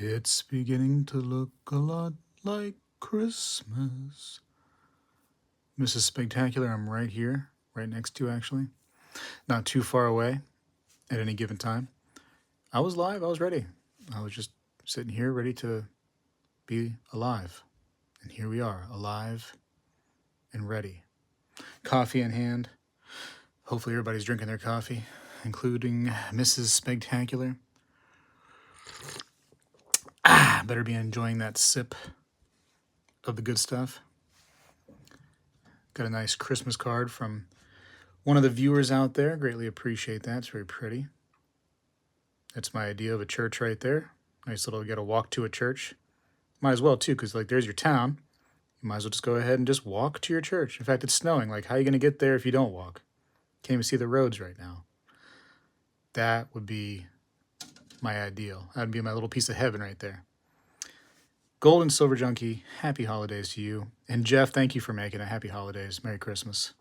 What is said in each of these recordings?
It's beginning to look a lot like Christmas. Mrs. SpegTacular, I'm right here, right next to you actually. Not too far away at any given time. I was live, I was ready. I was just sitting here ready to be alive. And here we are, alive and ready. Coffee in hand. Hopefully everybody's drinking their coffee, including Mrs. SpegTacular. Better be enjoying that sip of the good stuff. Got a nice Christmas card from one of the viewers out there. Greatly appreciate that. It's very pretty. That's my idea of a church right there. Nice little get a walk to a church. Might as well too, because like there's your town. You might as well just go ahead and just walk to your church. In fact, it's snowing. Like, how are you going to get there if you don't walk? Can't even see the roads right now. That would be my ideal. That would be my little piece of heaven right there. Gold and Silver Junkie, happy holidays to you. And Jeff, thank you for making it. Happy holidays. Merry Christmas.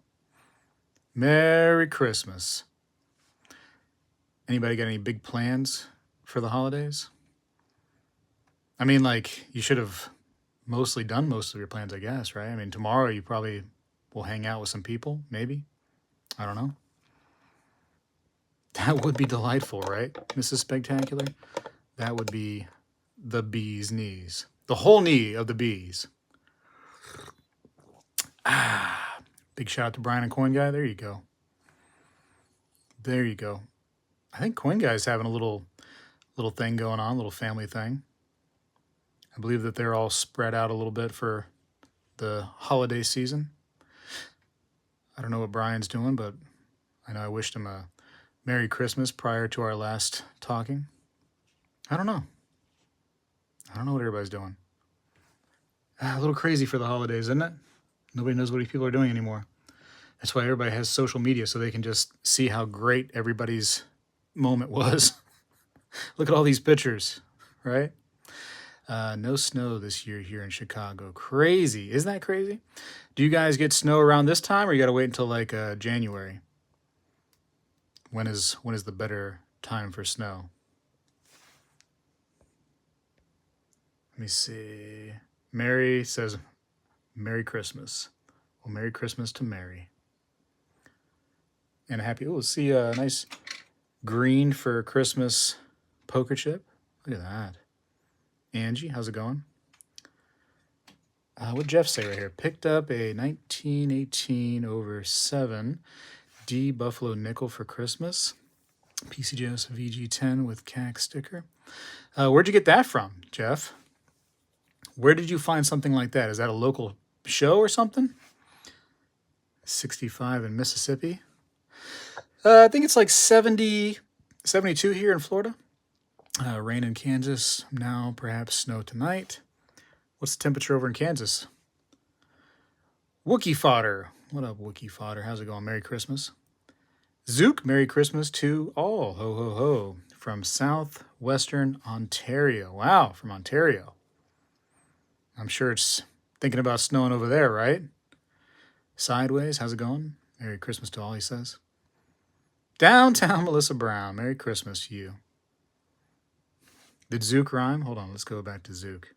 Merry Christmas. Anybody got any big plans for the holidays? I mean, like, you should have mostly done most of your plans, I guess, right? I mean, tomorrow you probably will hang out with some people, maybe. I don't know. That would be delightful, right, Mrs. SpegTacular? That would be the bee's knees. The whole knee of the bees. Big shout out to Brian and Coin Guy. There you go. There you go. I think Coin Guy is having a little thing going on, a little family thing. I believe that they're all spread out a little bit for the holiday season. I don't know what Brian's doing, but I know I wished him a Merry Christmas prior to our last talking. I don't know. I don't know what everybody's doing. A little crazy for the holidays, isn't it? Nobody knows what people are doing anymore. That's why everybody has social media, so they can just see how great everybody's moment was. Look at all these pictures, right? No snow this year here in Chicago. Crazy. Isn't that crazy? Do you guys get snow around this time, or you got to wait until like January? When is the better time for snow? Let me see. Mary says, Merry Christmas. Well, Merry Christmas to Mary. And a happy, see a nice green for Christmas poker chip. Look at that. Angie, how's it going? What'd Jeff say right here? Picked up a 1918 over 7 D Buffalo nickel for Christmas. PCJS VG10 with CAC sticker. Where'd you get that from, Jeff? Where did you find something like that? Is that a local show or something? 65 in Mississippi. I think it's like 70, 72 here in Florida. Rain in Kansas. Now perhaps snow tonight. What's the temperature over in Kansas? Wookie Fodder. What up, Wookie Fodder? How's it going? Merry Christmas. Zook, Merry Christmas to all. Ho, ho, ho. From southwestern Ontario. Wow, from Ontario. I'm sure it's thinking about snowing over there, right? Sideways, how's it going? Merry Christmas to all, he says. Downtown Melissa Brown, Merry Christmas to you. Did Zook rhyme? Hold on, let's go back to Zook.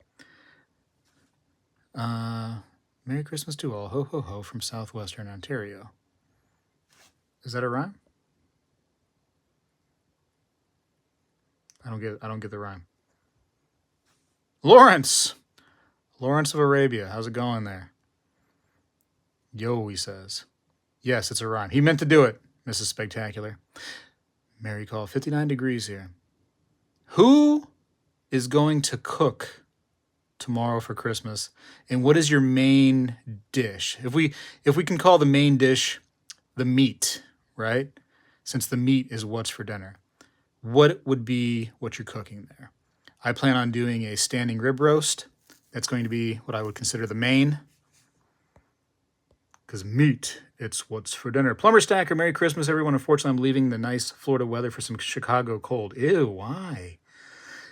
Merry Christmas to all. Ho, ho, ho from southwestern Ontario. Is that a rhyme? I don't get the rhyme. Lawrence of Arabia. How's it going there? Yo, he says. Yes, it's a rhyme. He meant to do it, Mrs. SpegTacular. Mary call, 59 degrees here. Who is going to cook tomorrow for Christmas? And what is your main dish? If we can call the main dish the meat, right? Since the meat is what's for dinner. What would be what you're cooking there? I plan on doing a standing rib roast. That's going to be what I would consider the main. Because meat, it's what's for dinner. Plumber Stacker, Merry Christmas, everyone. Unfortunately, I'm leaving the nice Florida weather for some Chicago cold. Ew, why?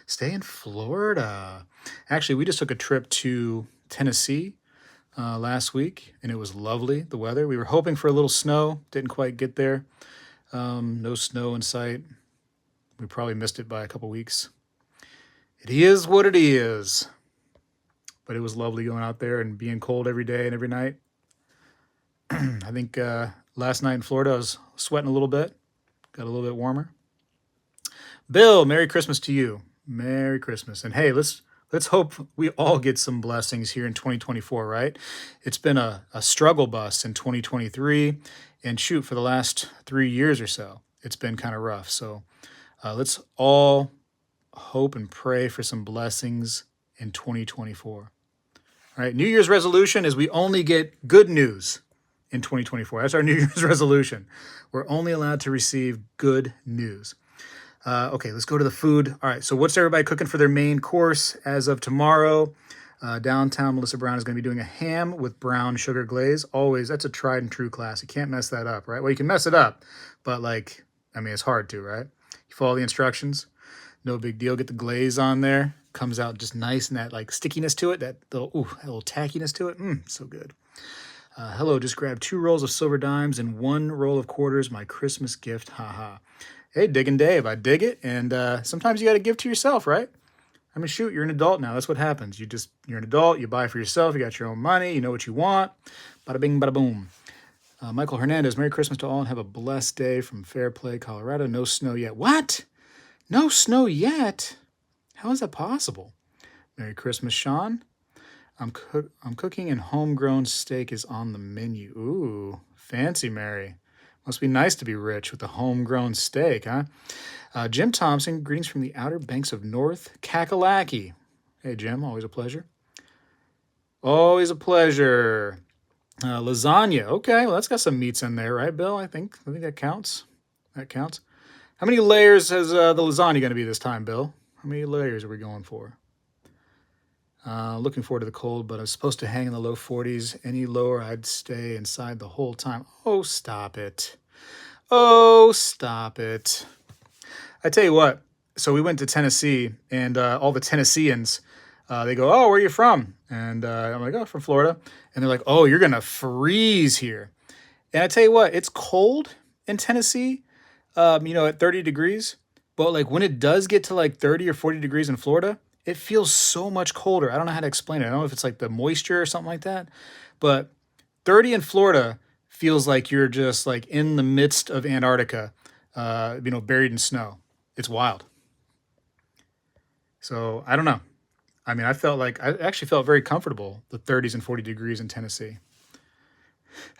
Stay in Florida. Actually, we just took a trip to Tennessee last week, and it was lovely, the weather. We were hoping for a little snow. Didn't quite get there. No snow in sight. We probably missed it by a couple weeks. It It is what it is. But it was lovely going out there and being cold every day and every night. I think last night in Florida I was sweating a little bit. Got a little bit warmer. Bill, Merry Christmas to you. Merry Christmas. And hey, let's hope we all get some blessings here in 2024, right? It's been a struggle bus in 2023. And shoot, for the last 3 years or so, it's been kind of rough. So let's all hope and pray for some blessings in 2024. All right, New Year's resolution is we only get good news in 2024. That's our New Year's resolution. We're only allowed to receive good news. Okay, let's go to the food. All right, so what's everybody cooking for their main course as of tomorrow? Downtown Melissa Brown is going to be doing a ham with brown sugar glaze. Always, that's a tried and true class. You can't mess that up, right? Well, you can mess it up, but it's hard to, right? You follow the instructions, no big deal. Get the glaze on there. Comes out just nice, and that stickiness to it, that little tackiness to it. So good. Hello, just grabbed 2 rolls of silver dimes and 1 roll of quarters. My Christmas gift, haha. Hey, Diggin' Dave, I dig it. And sometimes you got to give to yourself, right? I mean, shoot, you're an adult now. That's what happens. You're an adult. You buy for yourself. You got your own money. You know what you want. Bada bing, bada boom. Michael Hernandez, Merry Christmas to all and have a blessed day from Fairplay, Colorado. No snow yet. What? No snow yet? How is that possible? Merry Christmas, Sean. I'm cooking and homegrown steak is on the menu. Ooh, fancy, Mary. Must be nice to be rich with a homegrown steak, huh? Jim Thompson, greetings from the Outer Banks of North Kakalaki. Hey, Jim, always a pleasure. Always a pleasure. Lasagna. Okay, well, that's got some meats in there, right, Bill? I think that counts. That counts. How many layers is the lasagna going to be this time, Bill? How many layers are we going for? Looking forward to the cold, but I'm supposed to hang in the low 40s. Any lower, I'd stay inside the whole time. Oh, stop it. Oh, stop it. I tell you what, so we went to Tennessee, and all the Tennesseans, they go, oh, where are you from? And I'm like, oh, from Florida. And they're like, oh, you're going to freeze here. And I tell you what, it's cold in Tennessee, at 30 degrees. But when it does get to 30 or 40 degrees in Florida, it feels so much colder. I don't know how to explain it. I don't know if it's the moisture or something like that. But 30 in Florida feels like you're just in the midst of Antarctica, buried in snow. It's wild. So I don't know. I mean, I actually felt very comfortable, the 30s and 40 degrees in Tennessee.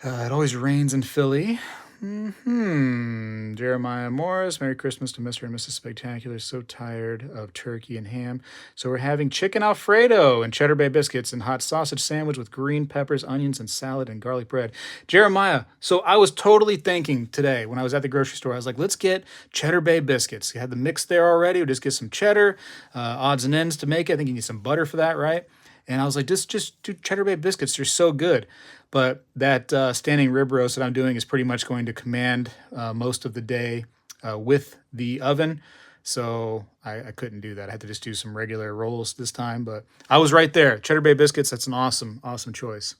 It always rains in Philly. Jeremiah Morris, Merry Christmas to Mr. and Mrs. SpegTacular. So tired of turkey and ham. So we're having chicken Alfredo and Cheddar Bay biscuits and hot sausage sandwich with green peppers, onions, and salad and garlic bread. Jeremiah, so I was totally thinking today when I was at the grocery store, I was like, let's get Cheddar Bay biscuits. You had the mix there already. We'll just get some cheddar, odds and ends to make it. I think you need some butter for that, right? And I was like, just do Cheddar Bay biscuits. They're so good. But that standing rib roast that I'm doing is pretty much going to command most of the day with the oven. So I couldn't do that. I had to just do some regular rolls this time. But I was right there. Cheddar Bay biscuits, that's an awesome, awesome choice.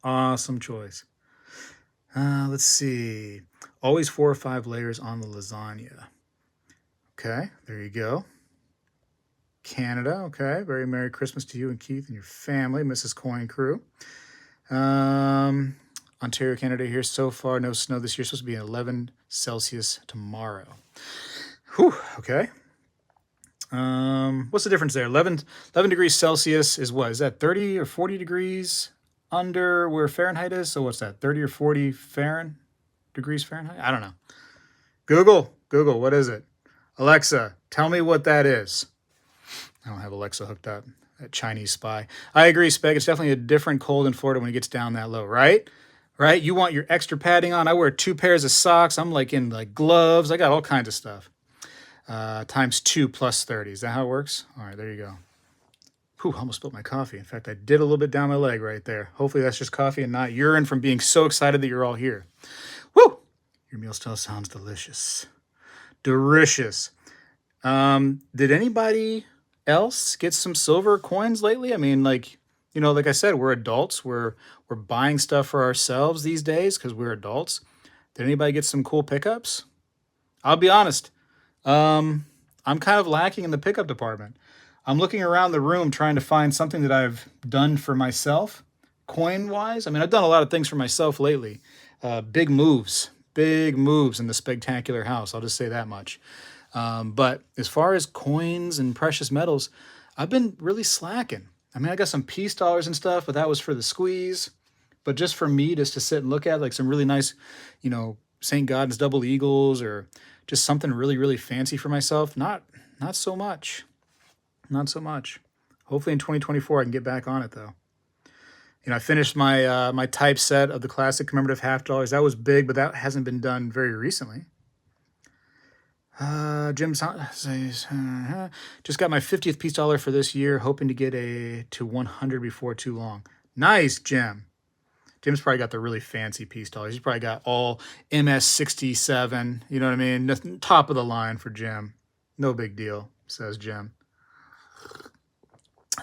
Awesome choice. Let's see. Always 4 or 5 layers on the lasagna. Okay, there you go. Canada, okay. Very Merry Christmas to you and Keith and your family, Mrs. Coin Crew. Ontario, Canada here so far. No snow this year. Supposed to be 11 Celsius tomorrow. Whew, okay. What's the difference there? 11 degrees Celsius is what? Is that 30 or 40 degrees under where Fahrenheit is? So what's that? 30 or 40 degrees Fahrenheit? I don't know. Google, what is it? Alexa, tell me what that is. I don't have Alexa hooked up. That Chinese spy. I agree, Speg. It's definitely a different cold in Florida when it gets down that low, right? Right? You want your extra padding on. I wear 2 pairs of socks. I'm in gloves. I got all kinds of stuff. Times 2 plus 30. Is that how it works? All right, there you go. Whew, I almost spilled my coffee. In fact, I did a little bit down my leg right there. Hopefully that's just coffee and not urine from being so excited that you're all here. Woo! Your meal still sounds delicious. Delicious. Did anybody else get some silver coins lately? I mean, like I said, we're adults. We're buying stuff for ourselves these days because we're adults. Did anybody get some cool pickups? I'll be honest. I I'm kind of lacking in the pickup department. I'm looking around the room trying to find something that I've done for myself, coin-wise. I mean, I've done a lot of things for myself lately. Big moves in the SpegTacular house. I'll just say that much. But as far as coins and precious metals, I've been really slacking. I mean, I got some peace dollars and stuff, but that was for the squeeze. But just for me, just to sit and look at like some really nice, St. Gaudens double eagles or just something really, really fancy for myself. Not so much. Not so much. Hopefully in 2024 I can get back on it though. I finished my my type set of the classic commemorative half dollars. That was big, but that hasn't been done very recently. Jim says, just got my 50th peace dollar for this year, hoping to get to 100 before too long. Nice, Jim. Jim's probably got the really fancy peace dollars. He's probably got all MS-67. You know what I mean? Nothing, top of the line for Jim. No big deal, says Jim.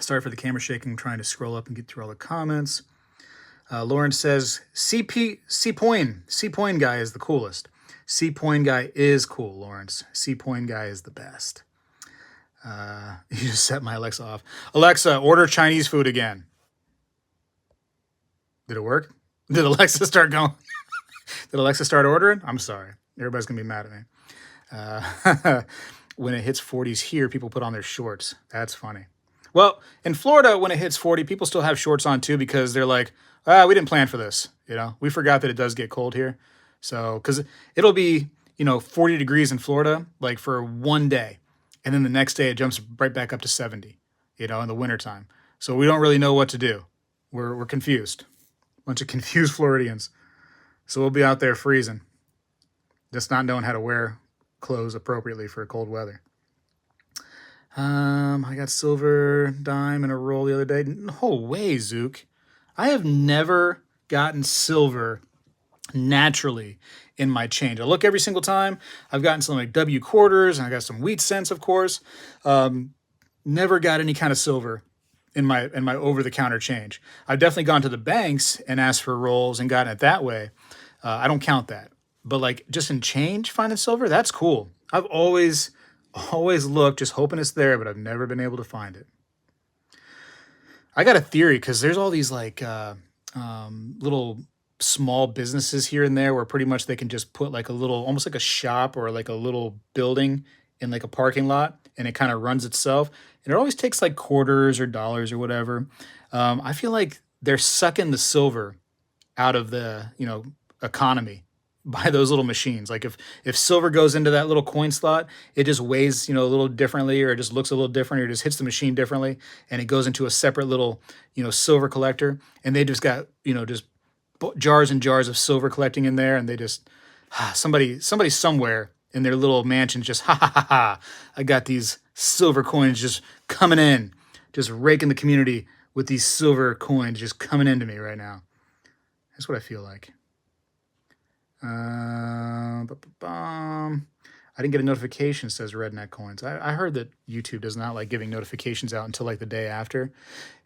Sorry for the camera shaking. I'm trying to scroll up and get through all the comments. Lauren says, C-Poin guy is the coolest. C-Poin guy is cool, Lawrence. C-Poin guy is the best. You just set my Alexa off. Alexa, order Chinese food again. Did it work? Did Alexa start going? Did Alexa start ordering? I'm sorry. Everybody's going to be mad at me. When it hits 40s here, people put on their shorts. That's funny. Well, in Florida, when it hits 40, people still have shorts on too because they're like, we didn't plan for this. We forgot that it does get cold here. So, because it'll be, 40 degrees in Florida, like for one day. And then the next day it jumps right back up to 70, in the wintertime. So we don't really know what to do. We're confused. Bunch of confused Floridians. So we'll be out there freezing. Just not knowing how to wear clothes appropriately for cold weather. I got silver dime in a roll the other day. No way, Zook. I have never gotten silver naturally in my change. I look every single time. I've gotten some like W quarters and I got some wheat cents, of course. Never got any kind of silver in my over-the-counter change. I've definitely gone to the banks and asked for rolls and gotten it that way. I don't count that. But like just in change, finding silver, that's cool. I've always looked, just hoping it's there, but I've never been able to find it. I got a theory because there's all these like little small businesses here and there where pretty much they can just put like a little, almost like a shop or like a little building in like a parking lot and it kind of runs itself. And it always takes like quarters or dollars or whatever. I feel like they're sucking the silver out of the, economy by those little machines. Like if silver goes into that little coin slot, it just weighs, a little differently, or it just looks a little different, or it just hits the machine differently. And it goes into a separate little, silver collector. And they just got, just jars and jars of silver collecting in there. And they just, somebody somewhere in their little mansion just, I got these silver coins just coming in, just raking the community with these silver coins just coming into me right now. That's what I feel like. I didn't get a notification, says Redneck Coins. I heard that YouTube does not like giving notifications out until like the day after.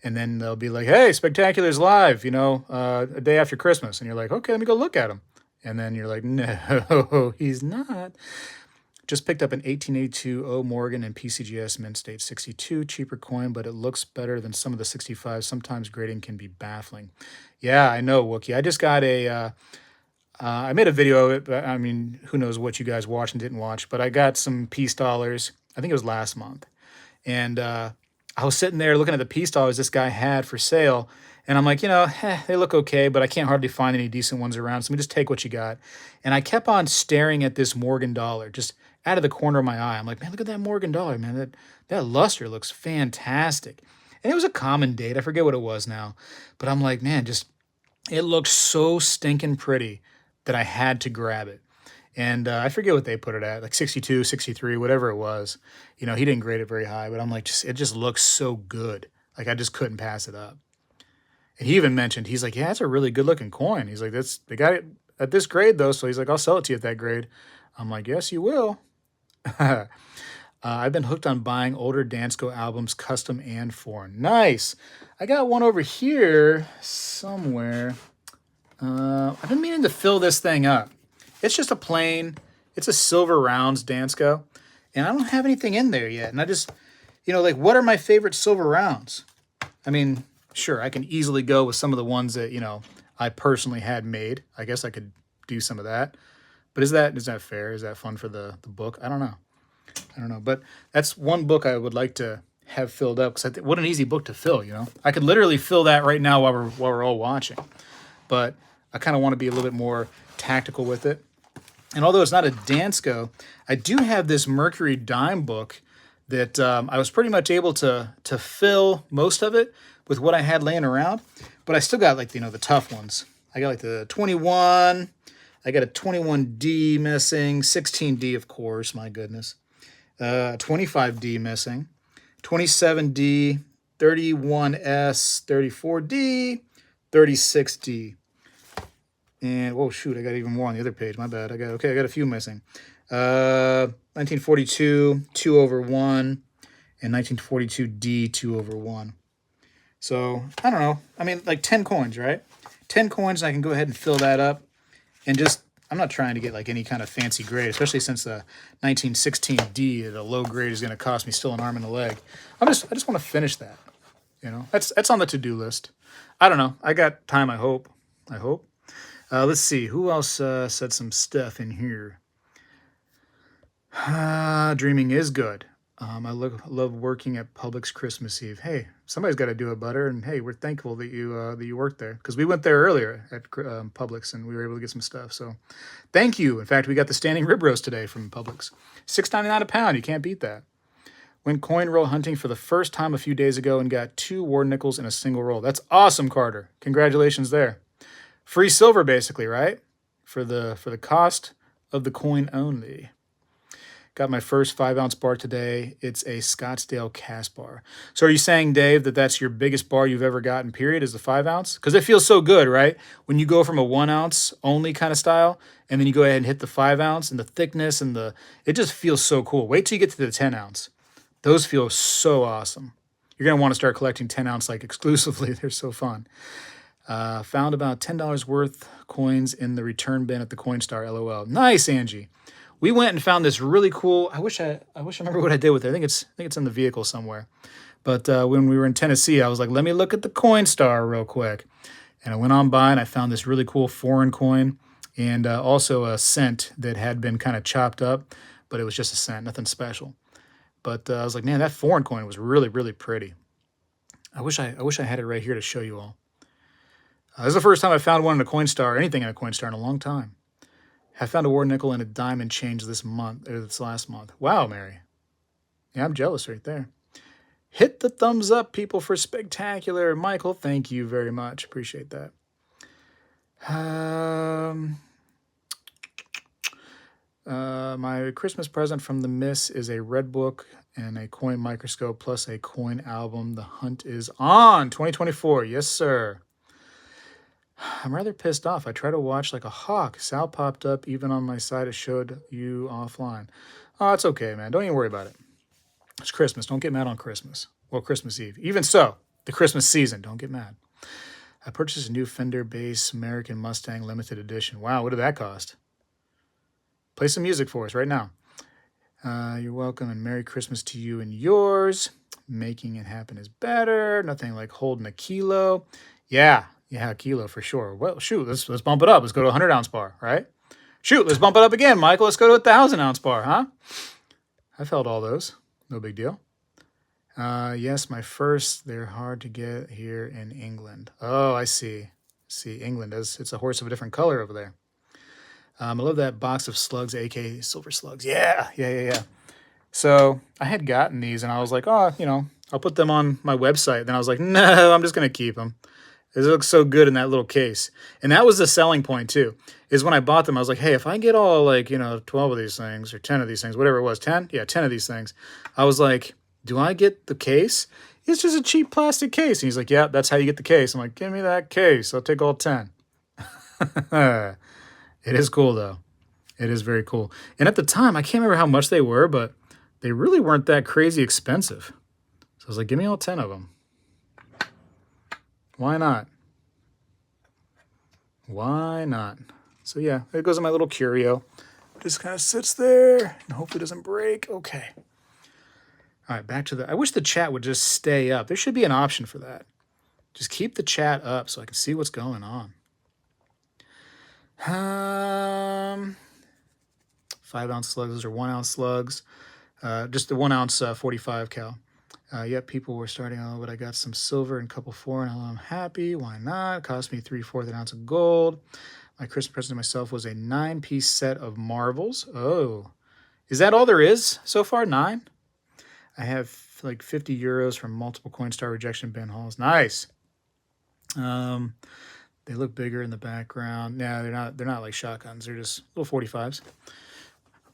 And then they'll be like, hey, SpegTacular's live, a day after Christmas. And you're like, okay, let me go look at him. And then you're like, no, he's not. Just picked up an 1882 O Morgan and PCGS Mint State 62, cheaper coin, but it looks better than some of the 65s. Sometimes grading can be baffling. Yeah, I know, Wookie. I just got I made a video of it, but I mean, who knows what you guys watched and didn't watch, but I got some peace dollars. I think it was last month. And I was sitting there looking at the peace dollars this guy had for sale. And I'm like, they look okay, but I can't hardly find any decent ones around. So let me just take what you got. And I kept on staring at this Morgan dollar, just out of the corner of my eye. I'm like, man, look at that Morgan dollar, man. That luster looks fantastic. And it was a common date. I forget what it was now. But I'm like, man, it looked so stinking pretty that I had to grab it. And I forget what they put it at, like 62, 63, whatever it was. He didn't grade it very high, but I'm like, it just looks so good. Like I just couldn't pass it up. And he even mentioned, he's like, yeah, it's a really good looking coin. He's like, they got it at this grade though. So he's like, I'll sell it to you at that grade. I'm like, yes, you will. I've been hooked on buying older Danco albums, custom and foreign. Nice. I got one over here somewhere. I've been meaning to fill this thing up. It's just it's a silver rounds Danco. and I don't have anything in there yet. And I just, like, what are my favorite silver rounds? I mean, sure, I can easily go with some of the ones that, I personally had made. I guess I could do some of that. But is that fair? Is that fun for the book? I don't know. But that's one book I would like to have filled up, because what an easy book to fill, I could literally fill that right now while we're all watching. But I kind of want to be a little bit more tactical with it. And although it's not a Danco, I do have this Mercury dime book that I was pretty much able to fill most of it with what I had laying around. But I still got, like, the tough ones. I got like the 21. I got a 21D missing, 16D, of course, my goodness. 25D missing, 27D, 31S, 34D, 36D. And, whoa, shoot, I got even more on the other page. My bad. I got a few missing. 1942, 2 over 1, and 1942D, 2 over 1. So, I don't know. I mean, like 10 coins, right? 10 coins, and I can go ahead and fill that up. And just, I'm not trying to get like any kind of fancy grade, especially since the 1916D at a low grade is going to cost me still an arm and a leg. I just want to finish that. That's on the to-do list. I don't know. I got time, I hope. Let's see. Who else said some stuff in here? Dreaming is good. I love working at Publix Christmas Eve. Hey, somebody's got to do it, Butter. And hey, we're thankful that you worked there, because we went there earlier at Publix and we were able to get some stuff. So thank you. In fact, we got the standing rib roast today from Publix. $6.99 a pound. You can't beat that. Went coin roll hunting for the first time a few days ago and got 2 war nickels in a single roll. That's awesome, Carter. Congratulations there. Free silver, basically, right? For the cost of the coin only. Got my first 5-ounce bar today. It's a Scottsdale cast bar. So are you saying, Dave, that that's your biggest bar you've ever gotten, period, is the 5-ounce? Because it feels so good, right? When you go from a 1-ounce only kind of style, and then you go ahead and hit the 5-ounce, and the thickness and it just feels so cool. Wait till you get to the 10-ounce. Those feel so awesome. You're going to want to start collecting 10-ounce like exclusively. They're so fun. Found about $10 worth coins in the return bin at the Coinstar, LOL. Nice, Angie. We went and found this really cool. I wish I remember what I did with it. I think it's in the vehicle somewhere. But when we were in Tennessee, I was like, let me look at the Coinstar real quick. And I went on by and I found this really cool foreign coin, and also a cent that had been kind of chopped up, but it was just a cent, nothing special. But I was like, man, that foreign coin was really, really pretty. I wish I had it right here to show you all. This is the first time I found one in a Coinstar, anything in a Coinstar, in a long time. I found a war nickel and a diamond change this last month. Wow, Mary. Yeah, I'm jealous right there. Hit the thumbs up, people, for SpegTacular. Michael, thank you very much. Appreciate that. My Christmas present from the Miss is a red book and a coin microscope plus a coin album. The hunt is on. 2024. Yes, sir. I'm rather pissed off. I try to watch like a hawk. Sal popped up even on my side. It showed you offline. Oh, it's okay, man. Don't even worry about it. It's Christmas. Don't get mad on Christmas. Well, Christmas Eve. Even so, the Christmas season. Don't get mad. I purchased a new Fender Bass American Mustang limited edition. Wow, what did that cost? Play some music for us right now. You're welcome, and Merry Christmas to you and yours. Making it happen is better. Nothing like holding a kilo. Yeah, a kilo for sure. Well, shoot, let's bump it up. Let's go to a 100-ounce bar, right? Shoot, let's bump it up again, Michael. Let's go to a 1,000-ounce bar, huh? I felt all those. No big deal. Yes, my first. They're hard to get here in England. Oh, I see. See, England. It's a horse of a different color over there. I love that box of slugs, aka silver slugs. Yeah. So I had gotten these, and I was like, oh, I'll put them on my website. Then I was like, no, I'm just going to keep them. It looks so good in that little case. And that was the selling point, too, is when I bought them, I was like, hey, if I get all, 12 of these things or 10 of these things, whatever it was, 10? Yeah, 10 of these things. I was like, do I get the case? It's just a cheap plastic case. And he's like, yeah, that's how you get the case. I'm like, give me that case. I'll take all 10. It is cool, though. It is very cool. And at the time, I can't remember how much they were, but they really weren't that crazy expensive. So I was like, give me all 10 of them. Why not? Why not? So yeah, it goes in my little curio. Just kind of sits there and hopefully doesn't break. Okay. All right, back to the... I wish the chat would just stay up. There should be an option for that. Just keep the chat up so I can see what's going on. 5-ounce slugs. Those are 1-ounce slugs. Just the 1-ounce 45 cal. Yep, people were starting out, but I got some silver and a couple 4, and I'm happy. Why not? It cost me 3/4 ounce of gold. My Christmas present to myself was a 9-piece set of marbles. Oh, is that all there is so far? 9? I have like 50 euros from multiple Coinstar rejection bin hauls. Nice. They look bigger in the background. No, they're not like shotguns. They're just little 45s.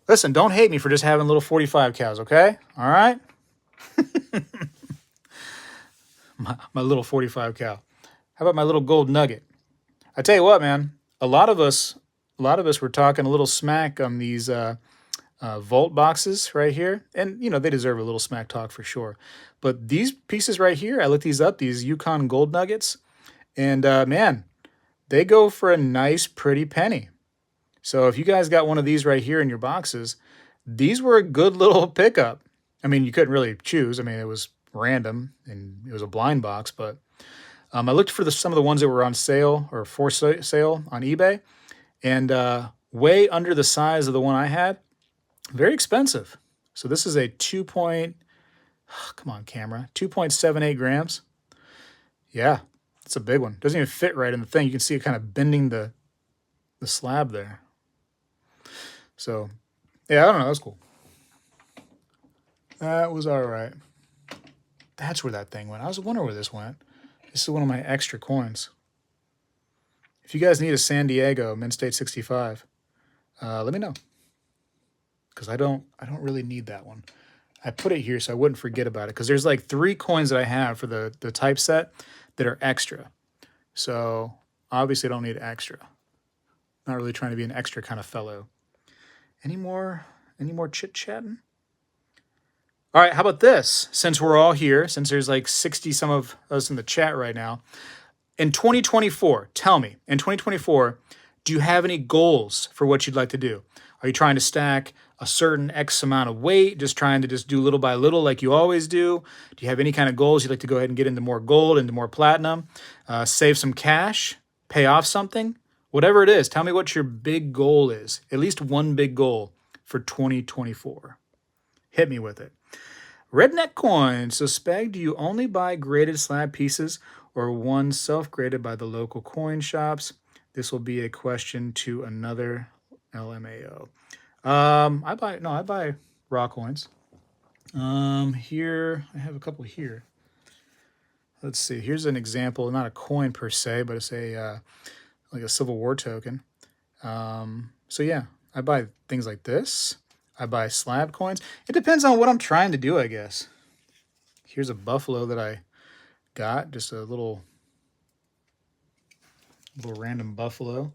Listen, don't hate me for just having little 45 cows, okay? All right? my little 45 cow. How about my little gold nugget? I tell you what, man. A lot of us were talking a little smack on these Vault boxes right here, and you know they deserve a little smack talk for sure. But these pieces right here, I looked these up. These Yukon gold nuggets, and man, they go for a nice, pretty penny. So if you guys got one of these right here in your boxes, these were a good little pickup. I mean, you couldn't really choose. I mean, it was random and it was a blind box, but I looked for some of the ones that were on sale or for sale on eBay, and way under the size of the one I had. Very expensive. So this is a 2.78 grams. Yeah, it's a big one. Doesn't even fit right in the thing. You can see it kind of bending the slab there. So, yeah, I don't know. That was cool. That was all right. That's where that thing went. I was wondering where this went. This is one of my extra coins. If you guys need a San Diego Mint State 65, let me know. Because I don't really need that one. I put it here so I wouldn't forget about it. Because there's like 3 coins that I have for the typeset that are extra. So obviously I don't need extra. Not really trying to be an extra kind of fellow. Any more chit-chatting? All right, how about this? Since we're all here, since there's like 60 some of us in the chat right now, in 2024, tell me, in 2024, do you have any goals for what you'd like to do? Are you trying to stack a certain X amount of weight, just trying to just do little by little like you always do? Do you have any kind of goals you'd like to go ahead and get into more gold, into more platinum, save some cash, pay off something? Whatever it is, tell me what your big goal is. At least one big goal for 2024. Hit me with it. Redneck coin. So Speg, do you only buy graded slab pieces or one self-graded by the local coin shops? This will be a question to another LMAO. I buy raw coins. Here, I have a couple here. Let's see. Here's an example, not a coin per se, but it's a like a Civil War token. So yeah, I buy things like this. I buy slab coins. It depends on what I'm trying to do, I guess. Here's a buffalo that I got, just a little random buffalo.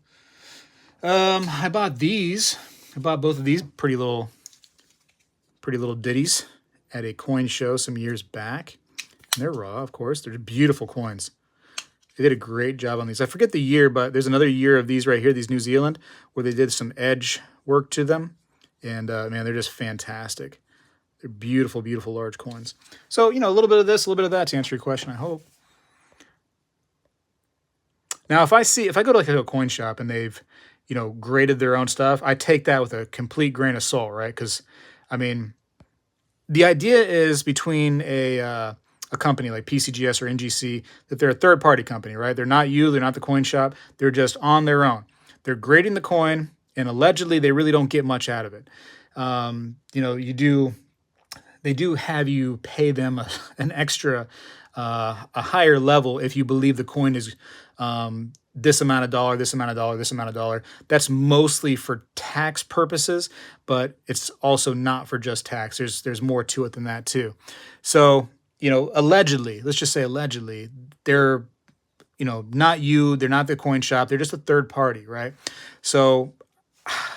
I bought these. I bought both of these pretty little ditties at a coin show some years back. And they're raw, of course. They're beautiful coins. They did a great job on these. I forget the year, but there's another year of these right here, these New Zealand, where they did some edge work to them. And, man, they're just fantastic. They're beautiful, beautiful large coins. So, you know, a little bit of this, a little bit of that to answer your question, I hope. Now, if I go to like a coin shop and they've, you know, graded their own stuff, I take that with a complete grain of salt, right? Because, I mean, the idea is between a company like PCGS or NGC that they're a third-party company, right? They're not you, they're not the coin shop. They're just on their own. They're grading the coin, and allegedly they really don't get much out of it. You know, they do have you pay them an extra, a higher level if you believe the coin is this amount of dollar, this amount of dollar, this amount of dollar. That's mostly for tax purposes, but it's also not for just tax. There's more to it than that too. So, you know, allegedly, let's just say allegedly, they're, you know, not you, they're not the coin shop, they're just a third party, right? So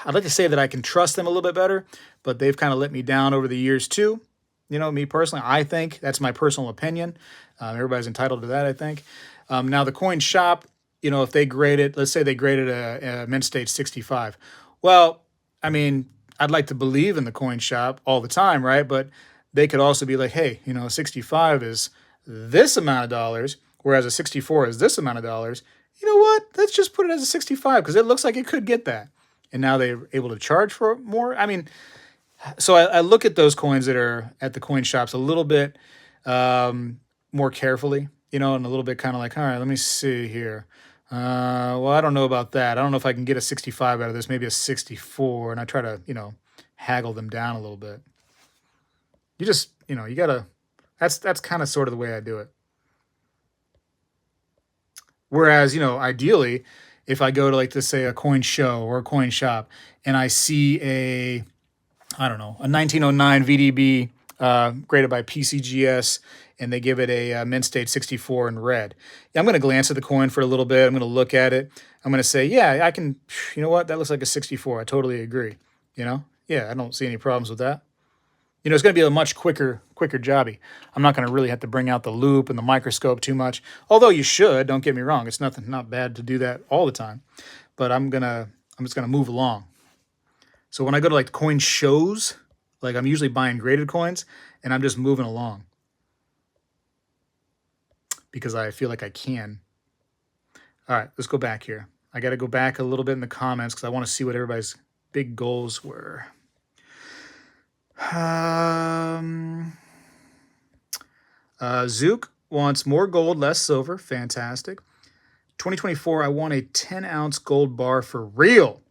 I'd like to say that I can trust them a little bit better, but they've kind of let me down over the years too. You know, me personally, I think that's my personal opinion. Everybody's entitled to that, I think. Now the coin shop, you know, if they grade it, let's say they graded a Mint State 65. Well, I mean, I'd like to believe in the coin shop all the time, right? But they could also be like, hey, 65 is this amount of dollars, whereas a 64 is this amount of dollars. You know what? Let's just put it as a 65 because it looks like it could get that. And now they're able to charge for it more. I mean, so I look at those coins that are at the coin shops a little bit more carefully, and a little bit kind of like, all right, let me see here. Well, I don't know about that. I don't know if I can get a 65 out of this, maybe a 64. And I try to, haggle them down a little bit. You just, you gotta, that's kind of sort of the way I do it. Whereas, ideally, if I go to like, to say a coin show or a coin shop and I see I don't know, a 1909 VDB graded by PCGS, and they give it a mint state 64 in red. Yeah, I'm going to glance at the coin for a little bit. I'm going to look at it. I'm going to say, yeah, I can, you know what? That looks like a 64. I totally agree. Yeah, I don't see any problems with that. It's going to be a much quicker jobby. I'm not going to really have to bring out the loop and the microscope too much. Although you should, don't get me wrong. It's not bad to do that all the time. But I'm just going to move along. So when I go to like coin shows, like I'm usually buying graded coins and I'm just moving along because I feel like I can. All right, let's go back here. I got to go back a little bit in the comments because I want to see what everybody's big goals were. Zook wants more gold, less silver. Fantastic. 2024, I want a 10-ounce gold bar for real.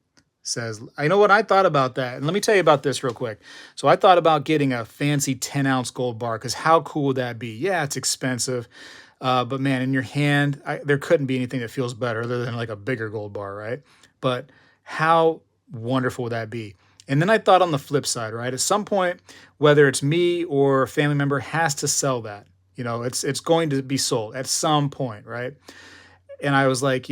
Says, I know what I thought about that. And let me tell you about this real quick. So I thought about getting a fancy 10-ounce gold bar because how cool would that be? Yeah, it's expensive. But man, in your hand, there couldn't be anything that feels better other than like a bigger gold bar, right? But how wonderful would that be? And then I thought on the flip side, right? At some point, whether it's me or a family member has to sell that. It's going to be sold at some point, right? And I was like,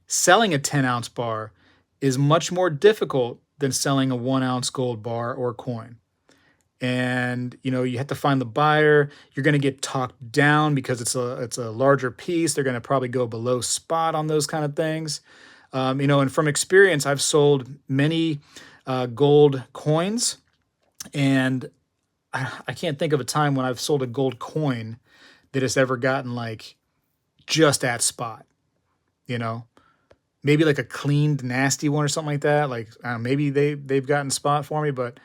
selling a 10-ounce bar is much more difficult than selling a 1-ounce gold bar or coin. And, you have to find the buyer. You're going to get talked down because it's a larger piece. They're going to probably go below spot on those kind of things. And from experience, I've sold many gold coins, and I can't think of a time when I've sold a gold coin that has ever gotten like just at spot, maybe like a cleaned, nasty one or something like that. Like, I don't know, maybe they've gotten spot for me, but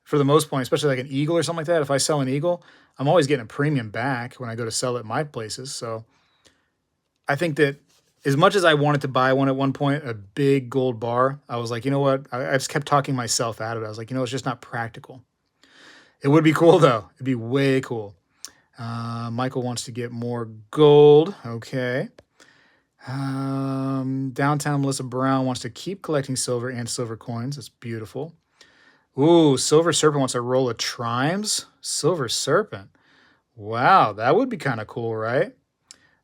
for the most part, especially like an eagle or something like that, if I sell an eagle, I'm always getting a premium back when I go to sell it at my places. So I think that as much as I wanted to buy one at one point, a big gold bar, I was like, you know what? I just kept talking myself out of it. I was like, it's just not practical. It would be cool though. It'd be way cool. Michael wants to get more gold. Okay. Downtown Melissa Brown wants to keep collecting silver and silver coins. That's beautiful. Ooh, Silver Serpent wants a roll of trimes. Silver Serpent. Wow, that would be kind of cool, right?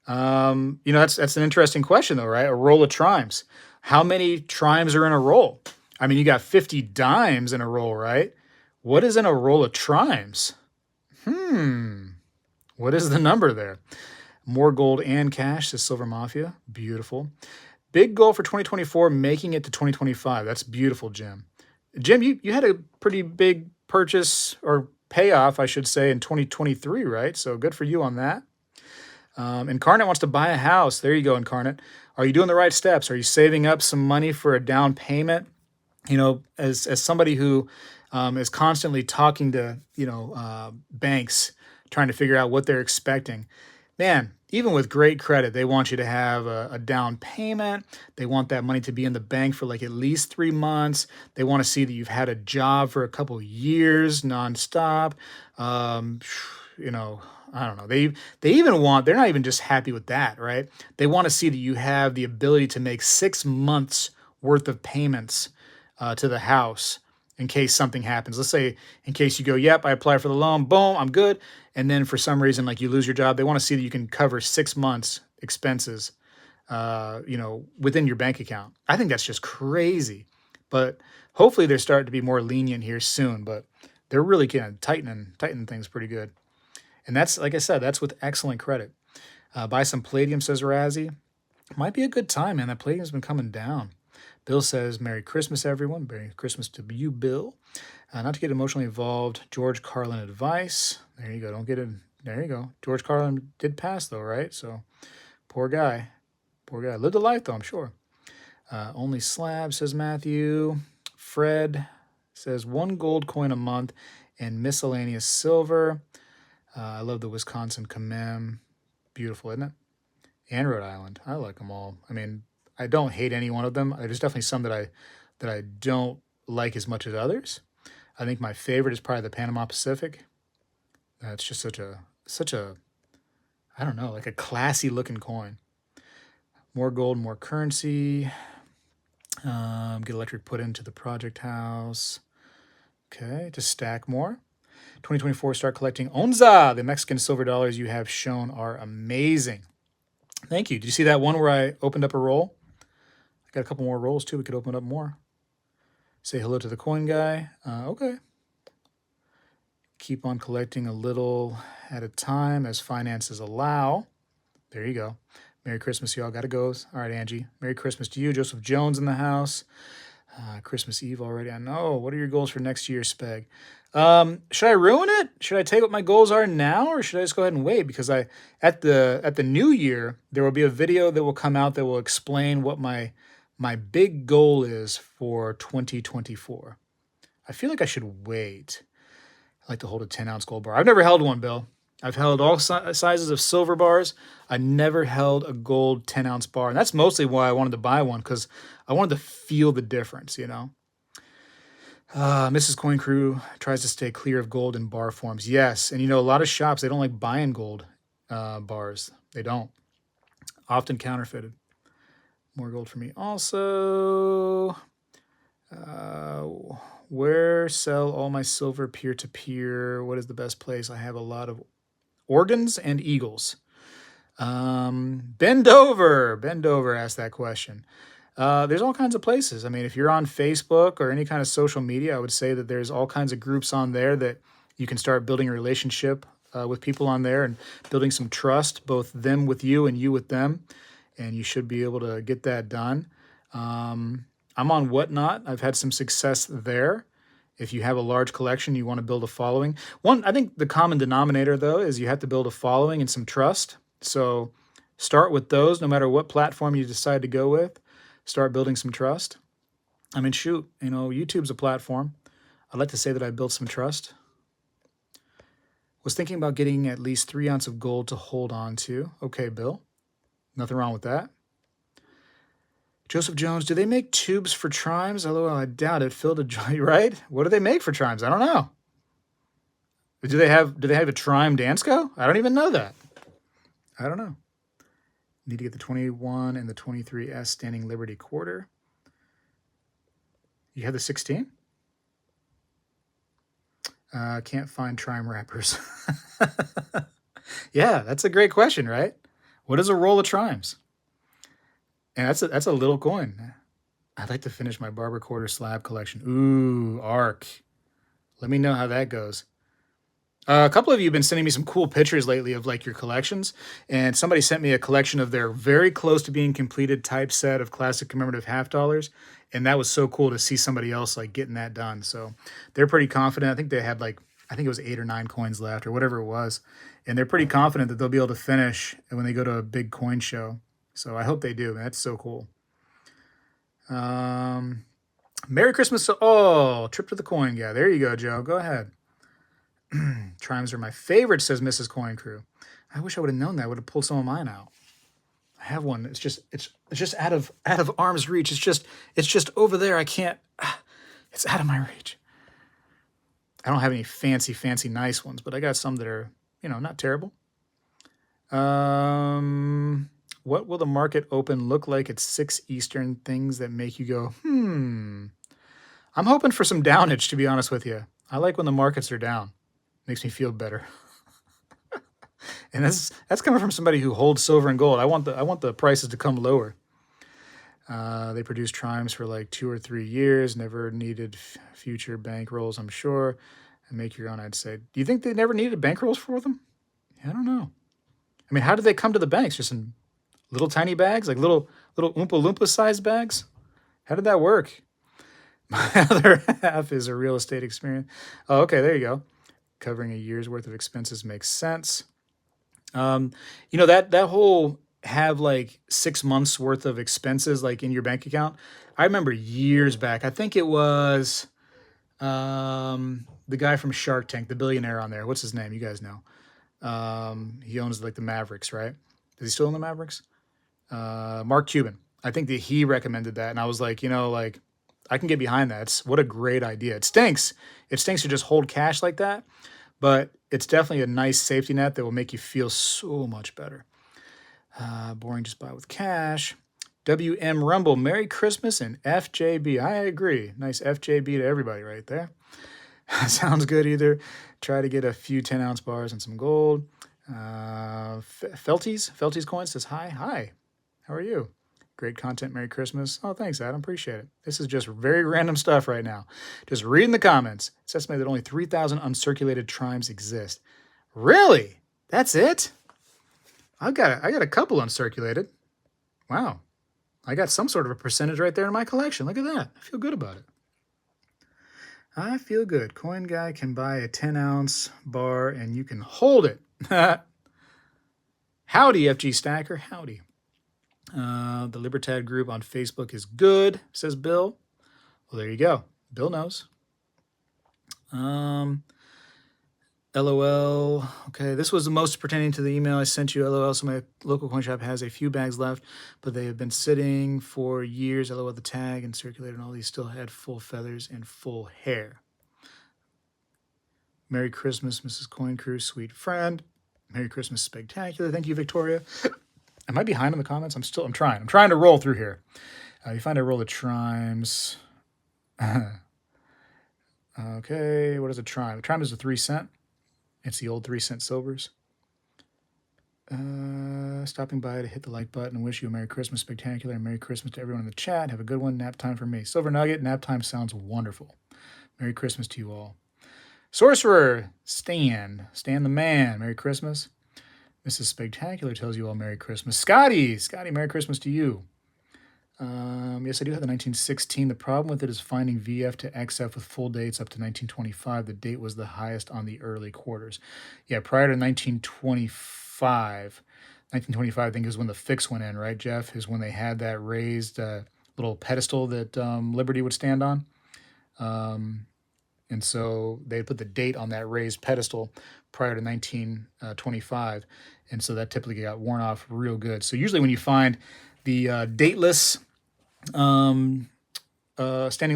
That's an interesting question though, right? A roll of trimes. How many trimes are in a roll? I mean, you got 50 dimes in a roll, right? What is in a roll of trimes? What is the number there? More gold and cash, says Silver Mafia. Beautiful. Big goal for 2024, making it to 2025. That's beautiful, Jim. Jim, you had a pretty big purchase or payoff, I should say, in 2023, right? So good for you on that. Incarnate wants to buy a house. There you go, Incarnate. Are you doing the right steps? Are you saving up some money for a down payment? As somebody who is constantly talking to, banks, trying to figure out what they're expecting. Man, even with great credit, they want you to have a down payment. They want that money to be in the bank for like at least 3 months. They want to see that you've had a job for a couple years nonstop. I don't know. They even want, they're not even just happy with that, right? They want to see that you have the ability to make 6 months worth of payments to the house in case something happens. Let's say in case you go, yep, I apply for the loan, boom, I'm good. And then for some reason, like you lose your job, they want to see that you can cover 6 months expenses, within your bank account. I think that's just crazy. But hopefully they're starting to be more lenient here soon, but they're really kind of tightening things pretty good. And that's, like I said, that's with excellent credit. Buy some palladium, says Razzie. Might be a good time, man. That palladium's been coming down. Bill says, Merry Christmas, everyone. Merry Christmas to you, Bill. Not to get emotionally involved, George Carlin advice. There you go. Don't get it. There you go. George Carlin did pass, though, right? So, poor guy. Poor guy. Lived a life, though, I'm sure. Only slab, says Matthew. Fred says 1 gold coin a month and miscellaneous silver. I love the Wisconsin commem. Beautiful, isn't it? And Rhode Island. I like them all. I mean, I don't hate any one of them. There's definitely some that I don't like as much as others. I think my favorite is probably the Panama Pacific. It's just such a I don't know, like a classy looking coin. More gold, more currency. Get electric put into the project house. Okay, to stack more. 2024, start collecting Onza. The Mexican silver dollars you have shown are amazing. Thank you. Did you see that one where I opened up a roll? I got a couple more rolls too. We could open up more. Say hello to the coin guy. Okay. Keep on collecting a little at a time as finances allow. There you go. Merry Christmas, y'all. Gotta go. All right, Angie. Merry Christmas to you. Joseph Jones in the house. Christmas Eve already. I know. What are your goals for next year, Speg? Should I ruin it? Should I tell you what my goals are now, or should I just go ahead and wait? Because at the new year, there will be a video that will come out that will explain what my big goal is for 2024. I feel like I should wait. I like to hold a 10-ounce gold bar. I've never held one, Bill. I've held all sizes of silver bars. I never held a gold 10-ounce bar. And that's mostly why I wanted to buy one, because I wanted to feel the difference, you know. Mrs. Coin Crew tries to stay clear of gold in bar forms. Yes, and you know, a lot of shops, they don't like buying gold bars. They don't. Often counterfeited. More gold for me. Also, where sell all my silver peer-to-peer? What is the best place? I have a lot of organs and eagles. Bend over asked that question. There's all kinds of places. I mean, if you're on Facebook or any kind of social media, I would say that there's all kinds of groups on there that you can start building a relationship with people on there and building some trust, both them with you and you with them. And you should be able to get that done. I'm on Whatnot. I've had some success there. If you have a large collection, you want to build a following. I think the common denominator, though, is you have to build a following and some trust. So start with those, no matter what platform you decide to go with. Start building some trust. I mean, shoot, you know, YouTube's a platform. I'd like to say that I built some trust. Was thinking about getting at least 3 ounces of gold to hold on to. Okay, Bill. Nothing wrong with that. Joseph Jones, do they make tubes for chimes? LOL, I doubt it. Phil, right? What do they make for chimes? I don't know. Do they have a Trime Danco? I don't even know that. I don't know. Need to get the 21 and the 23S Standing Liberty quarter. You have the 16? Can't find Trime wrappers. Yeah, that's a great question, right? What is a roll of Trimes? And that's a little coin. I'd like to finish my barber quarter slab collection. Ooh, ARC. Let me know how that goes. A couple of you have been sending me some cool pictures lately of like your collections. And somebody sent me a collection of their very close to being completed typeset of classic commemorative half dollars. And that was so cool to see somebody else like getting that done. So they're pretty confident. I think they had I think it was 8 or 9 coins left or whatever it was. And they're pretty confident that they'll be able to finish when they go to a big coin show. So I hope they do. Man, that's so cool. Merry Christmas. Trip to the coin guy. There you go, Joe. Go ahead. Trimes are my favorite, says Mrs. Coin Crew. I wish I would have known that. I would have pulled some of mine out. I have one. It's just out of arm's reach. It's just over there. I can't. It's out of my reach. I don't have any fancy nice ones, but I got some that are, you know, not terrible. What will the market open look like at 6 Eastern? Things that make you go, I'm hoping for some downage, to be honest with you. I like when the markets are down. Makes me feel better. And that's coming from somebody who holds silver and gold. I want the prices to come lower. They produce Trimes for like 2 or 3 years. Never needed future bankrolls, I'm sure. And make your own, I'd say. Do you think they never needed bankrolls for them? I don't know. I mean, how did they come to the banks? Just in little tiny bags, like little Oompa Loompa sized bags? How did that work? My other half is a real estate experience. Oh, okay, there you go. Covering a year's worth of expenses makes sense. That whole have like 6 months worth of expenses like in your bank account. I remember years back. I think it was the guy from Shark Tank, the billionaire on there. What's his name? You guys know. He owns like the Mavericks, right? Is he still in the Mavericks? Mark Cuban. I think that he recommended that, and I was like, like I can get behind that. What a great idea. It stinks. It stinks to just hold cash like that, but it's definitely a nice safety net that will make you feel so much better. Boring, just buy with cash. WM Rumble, Merry Christmas and FJB. I agree. Nice FJB to everybody right there. Sounds good either. Try to get a few 10-ounce bars and some gold. Felties Coins says, hi. Hi. How are you? Great content. Merry Christmas. Oh, thanks, Adam. Appreciate it. This is just very random stuff right now. Just reading the comments. It's estimated that only 3,000 uncirculated trimes exist. Really? That's it? I got a couple uncirculated. Wow. I got some sort of a percentage right there in my collection. Look at that. I feel good about it. I feel good. Coin Guy can buy a 10-ounce bar and you can hold it. Howdy, FG Stacker. Howdy. The Libertad group on Facebook is good, says Bill. Well, there you go. Bill knows. LOL. Okay, this was the most pertaining to the email I sent you. LOL. So my local coin shop has a few bags left, but they have been sitting for years. LOL. The tag and circulated, and all these still had full feathers and full hair. Merry Christmas, Mrs. Coin Crew, sweet friend. Merry Christmas, SpegTacular. Thank you, Victoria. Am I behind in the comments? I'm trying. I'm trying to roll through here. You find I roll the trimes. Okay, what is a trime? A trime is a 3 cent. It's the old 3 cent silvers. Stopping by to hit the like button and wish you a Merry Christmas, SpegTacular, and Merry Christmas to everyone in the chat. Have a good one. Nap time for me. Silver Nugget, nap time sounds wonderful. Merry Christmas to you all. Sorcerer, Stan the man. Merry Christmas. Mrs. SpegTacular tells you all Merry Christmas. Scotty, Merry Christmas to you. Yes, I do have the 1916. The problem with it is finding VF to XF with full dates up to 1925. The date was the highest on the early quarters. Yeah, prior to 1925. 1925, I think, is when the fix went in, right, Jeff? Is when they had that raised little pedestal that Liberty would stand on. And so they put the date on that raised pedestal prior to 1925. And so that typically got worn off real good. So usually when you find the dateless Standing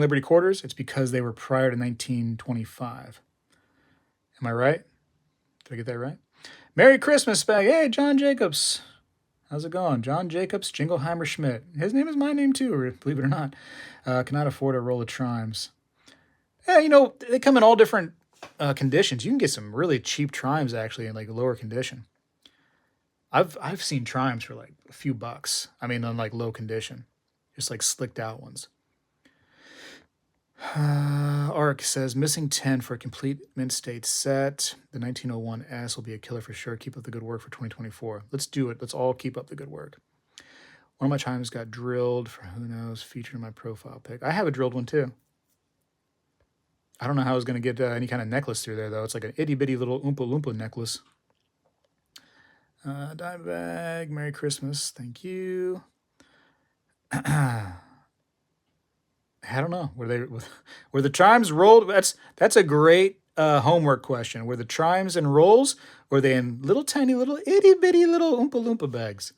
Liberty quarters, it's because they were prior to 1925. Am I right? Did I get that right? Merry Christmas, Spag. Hey, John Jacobs. How's it going? John Jacobs, Jingleheimer Schmidt. His name is my name too, believe it or not. Cannot afford a roll of trimes. Yeah, they come in all different conditions. You can get some really cheap trimes actually in like lower condition. I've seen trimes for like a few bucks. I mean, on like low condition, just like slicked out ones. Ark says missing 10 for a complete mint state set. The 1901S will be a killer for sure. Keep up the good work for 2024. Let's do it. Let's all keep up the good work. One of my chimes got drilled for who knows, featured in my profile pic. I have a drilled one too. I don't know how I was going to get any kind of necklace through there, though. It's like an itty-bitty little Oompa Loompa necklace. Dime bag, Merry Christmas. Thank you. I don't know. Were the chimes rolled? That's a great homework question. Were the chimes in rolls, or were they in little tiny little itty-bitty little Oompa Loompa bags?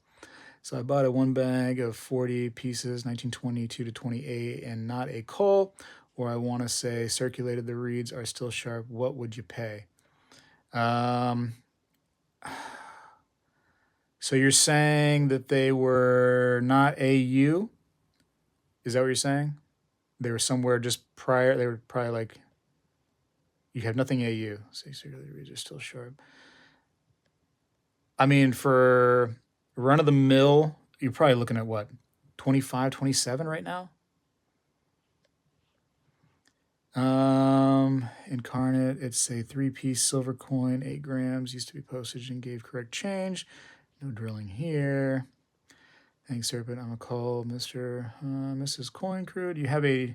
So I bought a one bag of 40 pieces, 1922 to 28, and not a cull. Or I want to say circulated, the reeds are still sharp. What would you pay? So you're saying that they were not AU? Is that what you're saying? They were somewhere just prior. They were probably like, you have nothing AU. So circulated reeds are still sharp. I mean, for run of the mill, you're probably looking at what, 25, 27 right now? Incarnate, it's a 3-piece silver coin, 8 grams, used to be postage and gave correct change. No drilling here. Thanks, Serpent. I'm going to call Mr. Mrs. Coin Crew. Do you have a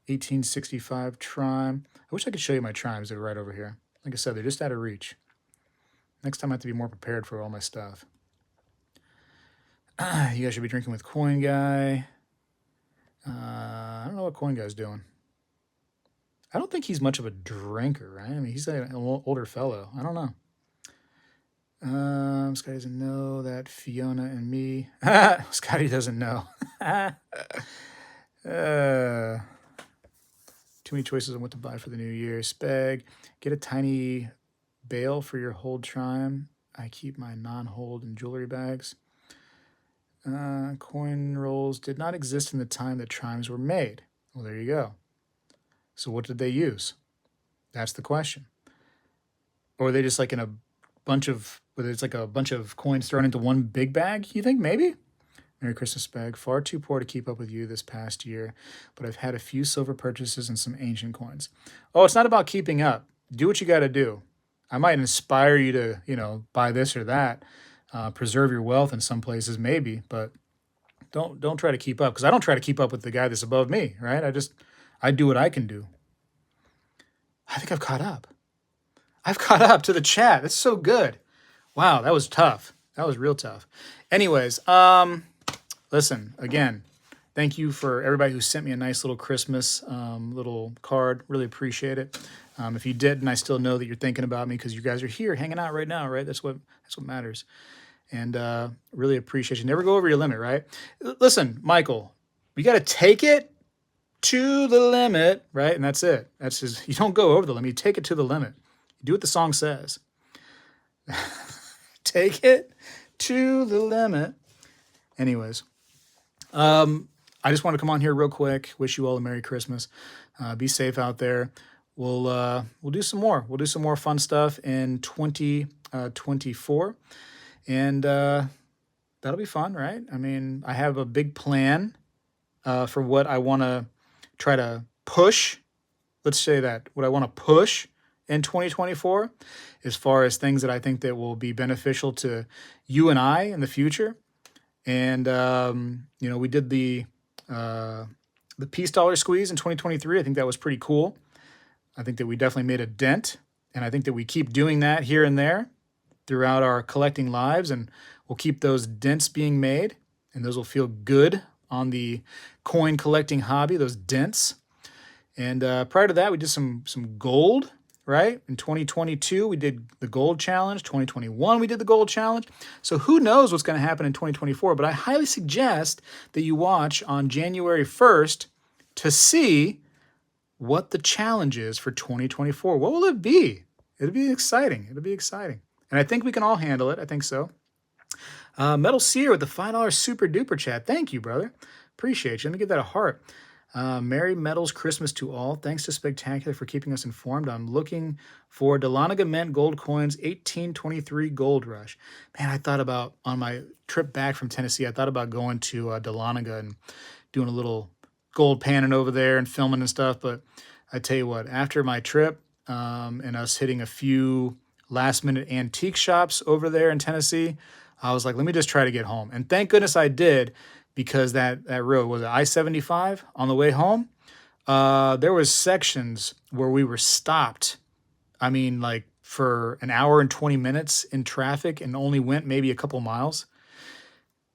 1865 Trime? I wish I could show you my Trimes. They're right over here. Like I said, they're just out of reach. Next time I have to be more prepared for all my stuff. You guys should be drinking with Coin Guy. I don't know what Coin Guy's doing. I don't think he's much of a drinker, right? I mean, he's an older fellow. I don't know. Scotty doesn't know that Fiona and me. Scotty doesn't know. Too many choices on what to buy for the new year. Speg, get a tiny bale for your hold Trime. I keep my non-hold in jewelry bags. Coin rolls did not exist in the time that Trimes were made. Well, there you go. So what did they use? That's the question. Or are they just like in a bunch of, whether it's like a bunch of coins thrown into one big bag, you think maybe? Merry Christmas, Speg. Far too poor to keep up with you this past year, but I've had a few silver purchases and some ancient coins. Oh, it's not about keeping up. Do what you got to do. I might inspire you to, buy this or that, preserve your wealth in some places maybe, but don't try to keep up, because I don't try to keep up with the guy that's above me, right? I do what I can do. I think I've caught up. I've caught up to the chat. That's so good. Wow, that was tough. That was real tough. Anyways, listen, again, thank you for everybody who sent me a nice little Christmas little card. Really appreciate it. If you didn't, I still know that you're thinking about me because you guys are here hanging out right now, right? That's what matters. And really appreciate you. Never go over your limit, right? Listen, Michael, you got to take it to the limit, right? And that's it. That's just, you don't go over the limit. You take it to the limit. You do what the song says. Take it to the limit. Anyways, I just want to come on here real quick. Wish you all a Merry Christmas. Be safe out there. We'll do some more. We'll do some more fun stuff in 2024, and that'll be fun, right? I mean, I have a big plan for what I want to try to push. Let's say that what I want to push in 2024, as far as things that I think that will be beneficial to you and I in the future. And we did the peace dollar squeeze in 2023. I think that was pretty cool. I think that we definitely made a dent, and I think that we keep doing that here and there throughout our collecting lives, and we'll keep those dents being made, and those will feel good on the coin collecting hobby, those dents. And prior to that, we did some gold, right? In 2022, we did the gold challenge. 2021, we did the gold challenge. So who knows what's going to happen in 2024, but I highly suggest that you watch on January 1st to see what the challenge is for 2024. What will it be? It'll be exciting. It'll be exciting. And I think we can all handle it. I think so. Metal Seer with the $5 super duper chat. Thank you, brother. Appreciate you. Let me give that a heart. Merry Metals Christmas to all. Thanks to SpegTacular for keeping us informed. I'm looking for Dahlonega Mint gold coins, 1823 Gold Rush. Man, I thought about, on my trip back from Tennessee, I thought about going to Dahlonega and doing a little gold panning over there and filming and stuff. But I tell you what, after my trip and us hitting a few last minute antique shops over there in Tennessee, I was like, let me just try to get home. And thank goodness I did, because that road, was it I-75 on the way home? There was sections where we were stopped. I mean, like for an hour and 20 minutes in traffic and only went maybe a couple miles.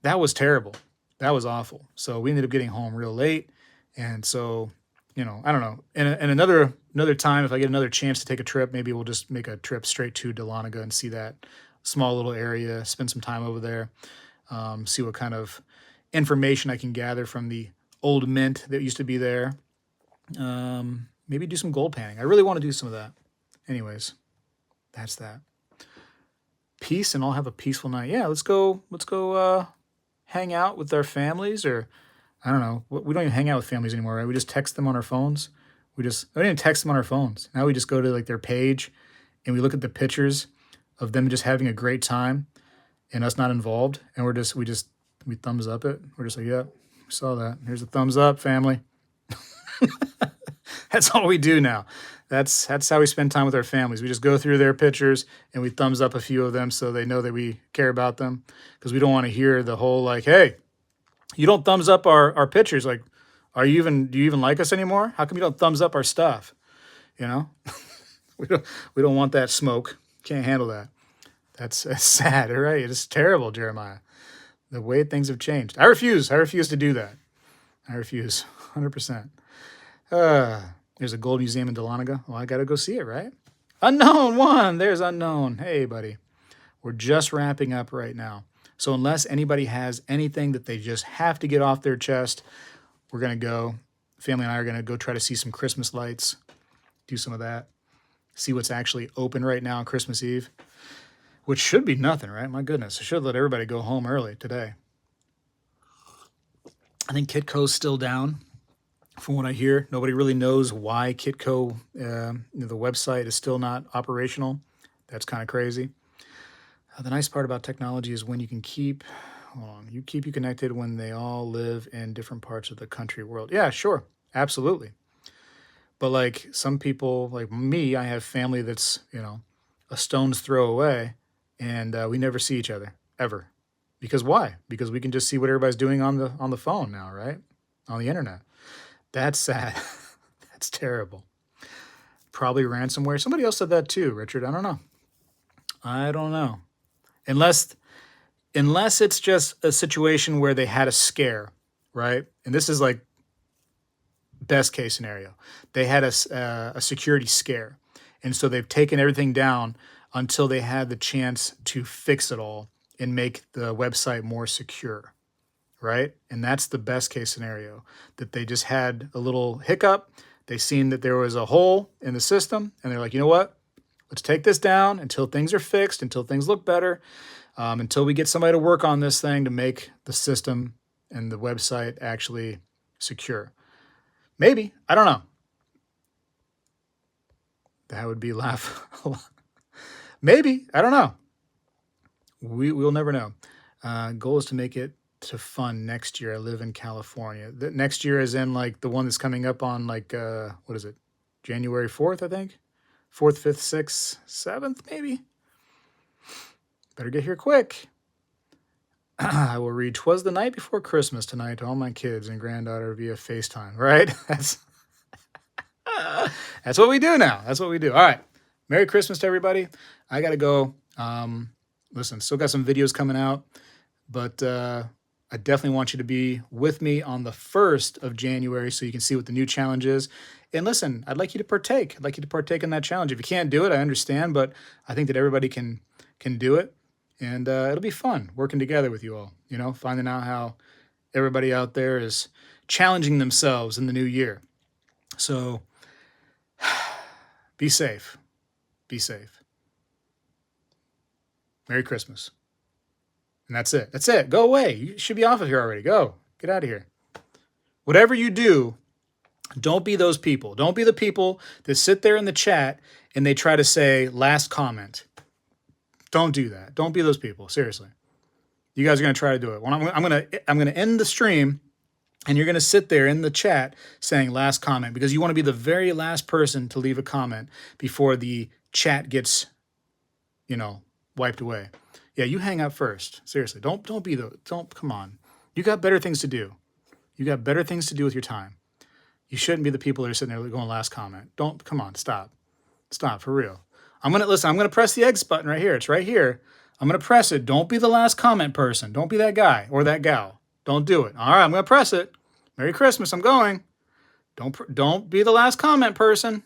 That was terrible. That was awful. So we ended up getting home real late. And so, I don't know. And another time, if I get another chance to take a trip, maybe we'll just make a trip straight to Dahlonega and see that small little area, spend some time over there, see what kind of information I can gather from the old mint that used to be there. Maybe do some gold panning. I really want to do some of that. Anyways, that's that. Peace, and all have a peaceful night. Yeah, let's go hang out with our families, or I don't know. We don't even hang out with families anymore, right? We just text them on our phones. I don't even text them on our phones. Now we just go to like their page and we look at the pictures of them just having a great time and us not involved. And we thumbs up it. We're just like, yeah, we saw that. Here's a thumbs up, family. That's all we do now. That's how we spend time with our families. We just go through their pictures and we thumbs up a few of them so they know that we care about them, because we don't want to hear the whole like, hey, You don't thumbs up our pictures. Like, do you even like us anymore? How come you don't thumbs up our stuff? You know, we don't want that smoke. Can't handle that. That's sad, right? It's terrible, Jeremiah. The way things have changed. I refuse to do that. I refuse, 100%. There's a gold museum in Dahlonega. Well, I got to go see it, right? Unknown one. There's Unknown. Hey, buddy. We're just wrapping up right now. So unless anybody has anything that they just have to get off their chest, we're going to go. Family and I are going to go try to see some Christmas lights, do some of that, see what's actually open right now on Christmas Eve, which should be nothing, right? My goodness. I should let everybody go home early today. I think Kitco's still down. From what I hear, nobody really knows why Kitco, the website, is still not operational. That's kind of crazy. The nice part about technology is when you can keep you connected when they all live in different parts of the country world. Yeah, sure, absolutely. But like some people, like me, I have family that's a stone's throw away, and we never see each other ever. Because why? Because we can just see what everybody's doing on the phone now, right? On the internet. That's sad. That's terrible. Probably ransomware. Somebody else said that too, Richard. I don't know. Unless it's just a situation where they had a scare, right? And this is like best case scenario. They had a security scare. And so they've taken everything down until they had the chance to fix it all and make the website more secure, right? And that's the best case scenario, that they just had a little hiccup. They seen that there was a hole in the system, and they're like, you know what? Let's take this down until things are fixed, until things look better, until we get somebody to work on this thing to make the system and the website actually secure. Maybe. I don't know. That would be laugh. Maybe. I don't know. We'll never know. Goal is to make it to fun next year. I live in California. The next year is in like the one that's coming up on like, what is it? January 4th, I think. 4th, 5th, 6th, 7th, maybe. Better get here quick. I will read "'Twas the Night Before Christmas" tonight to all my kids and granddaughter via FaceTime, right? That's what we do now. That's what we do. All right. Merry Christmas to everybody. I got to go. Listen, still got some videos coming out, but I definitely want you to be with me on the 1st of January so you can see what the new challenge is. And listen, I'd like you to partake. I'd like you to partake in that challenge. If you can't do it, I understand, but I think that everybody can do it. And it'll be fun working together with you all, finding out how everybody out there is challenging themselves in the new year. So be safe. Be safe. Merry Christmas. And that's it. That's it. Go away. You should be off of here already. Go. Get out of here. Whatever you do, don't be those people. Don't be the people that sit there in the chat and they try to say last comment. Don't do that. Don't be those people. Seriously. You guys are going to try to do it. Well, I'm going to end the stream, and you're going to sit there in the chat saying last comment, because you want to be the very last person to leave a comment before the chat gets, wiped away. Yeah, you hang up first. Seriously. Don't come on. You got better things to do. You got better things to do with your time. You shouldn't be the people that are sitting there going last comment. Come on, stop. Stop, for real. I'm going to press the X button right here. It's right here. I'm going to press it. Don't be the last comment person. Don't be that guy or that gal. Don't do it. All right, I'm going to press it. Merry Christmas. I'm going. Don't be the last comment person.